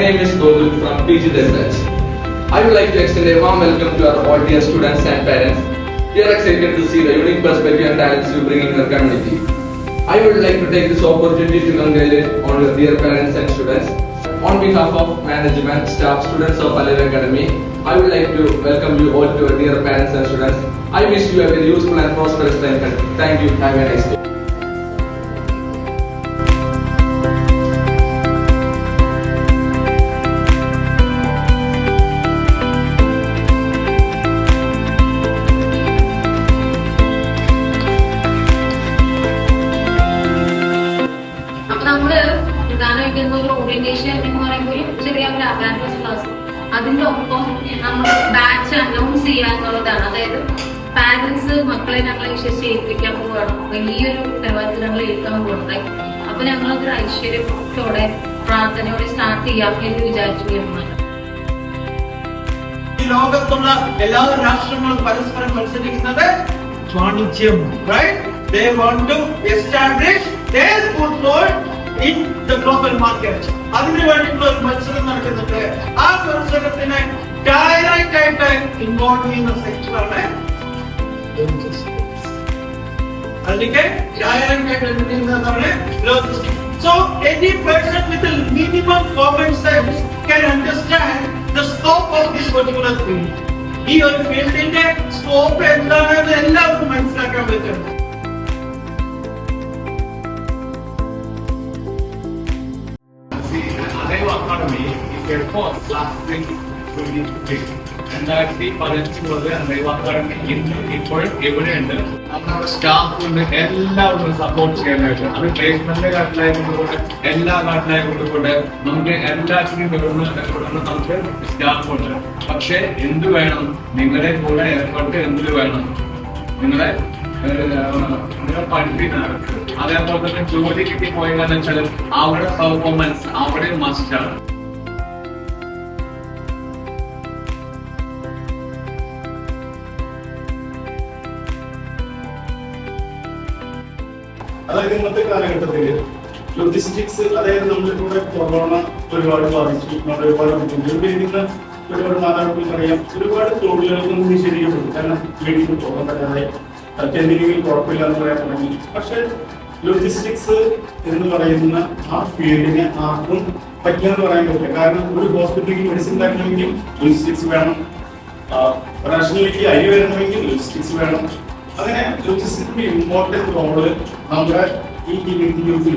name is Gokul from PG Research. I would like to extend a warm welcome to our all dear students and parents. We are excited to see the unique perspective and talents you bring in your community. I would like to take this opportunity to congratulate all your dear parents and students. On behalf of management, staff, students of Alive Academy, I would like to welcome you all to your dear parents and students. I wish you a very useful and prosperous time. Thank you. Have a nice day. Orientation എന്ന് പറയുമ്പോൾ ചെറിയ ഒരു awareness class, അതിന്റെ ഒപ്പം നമ്മൾ batch announce ചെയ്യാന്നുള്ളതാണ്. അതായത് parents മക്കളെ ഞങ്ങളെ വിശ്വസിക്കാൻ പോവാണ്, വലിയൊരു ഉത്തരവാദിത്തം ഞങ്ങൾ ഏൽക്കാൻ പോകുന്നത്. അപ്പൊ ഞങ്ങളതൊരു ഐശ്വര്യത്തോടെ പ്രാർത്ഥനയോടെ സ്റ്റാർട്ട് ചെയ്യാം എന്ന് വിചാരിച്ചു. ഈ ലോകത്തുള്ള എല്ലാ രാഷ്ട്രങ്ങളും പരസ്പരം മത്സരിക്കുന്നത് വാണിജ്യം. They want to establish their foothold in the global market. അതിനു വേണ്ടിയിട്ടുള്ള ഒരു മത്സരം നടക്കുന്നുണ്ട്. ആ മത്സരത്തിന് ഡയറക്റ്റ് ആയിട്ട് ഇൻവോൾവ് ചെയ്യുന്ന സെക്ടറാണ് ലോജിസ്റ്റിക്സ്. അല്ലെങ്കിൽ ഡയറക്റ്റ് ആയിട്ട് ചെയ്യുന്നതാണ് logistics. So any person with a minimum common sense can understand the scope of this particular field. ഈ ഒരു ഫീൽഡിന്റെ സ്കോപ്പ് എന്താണെന്ന് എല്ലാവർക്കും മനസ്സിലാക്കാൻ പറ്റും. Alive Academy is a course lasting 2015. 2015 മുതൽ Alive Academy ഇപ്പോഴും എവിടെയുണ്ട്. നമ്മുടെ സ്റ്റാഫുണ്ട്, എല്ലാവരും സപ്പോർട്ട് ചെയ്യാനായിട്ട്. അത് പ്ലേസ്മെന്റ് കാട്ടിലായതുകൊണ്ട് എല്ലാ കാട്ടിലായതുകൊണ്ട് നമുക്ക് എല്ലാത്തിനും നമുക്ക് സ്റ്റാഫുണ്ട്. പക്ഷെ എന്ത് വേണം? നിങ്ങളെ കൂടെ ഏർപ്പെട്ട് എന്ത് വേണം? നിങ്ങളെ പഠിപ്പിക്കണം. അതേപോലെ തന്നെ ജോലി കിട്ടി പോയെന്ന് വെച്ചാൽ അവിടെ പെർഫോമൻസ് അവിടെ മസ്റ്റാണ്. അതായത് ഇന്നത്തെ കാലഘട്ടത്തിൽ ലോജിസ്റ്റിക്സ്, അതായത് നമ്മളിവിടെ കൊറോണ ഒരുപാട് ബാധിച്ചു, നമ്മുടെ ഒരുപാട് ബുദ്ധിമുട്ടുന്ന ഒരുപാട് മാതാപിതാക്കൾക്ക് അറിയാം. ഒരുപാട് തൊഴിലുകൾക്കും നിഷേധിക്കപ്പെട്ടു. കാരണം വീട്ടിൽ പോകാൻ പറ്റാതെ എന്തെങ്കിലും കുഴപ്പമില്ല എന്ന് പറയാൻ തുടങ്ങി. പക്ഷെ ലോജിസ്റ്റിക്സ് എന്ന് പറയുന്ന ആ ഫീൽഡിനെ ആർക്കും പറ്റില്ലെന്ന് പറയാൻ പറ്റില്ല. കാരണം ഒരു ഹോസ്പിറ്റലിലേക്ക് മെഡിസിൻ ഉണ്ടാക്കണമെങ്കിൽ ലോജിസ്റ്റിക്സ് വേണം, റേഷനിലേക്ക് അരി വരണമെങ്കിൽ ലോജിസ്റ്റിക്സ് വേണം. അങ്ങനെ ലോജിസ്റ്റിക്സിന്റെ ഇമ്പോർട്ടൻറ്റ് റോള് നമ്മുടെ ഈ യൂത്തിൽ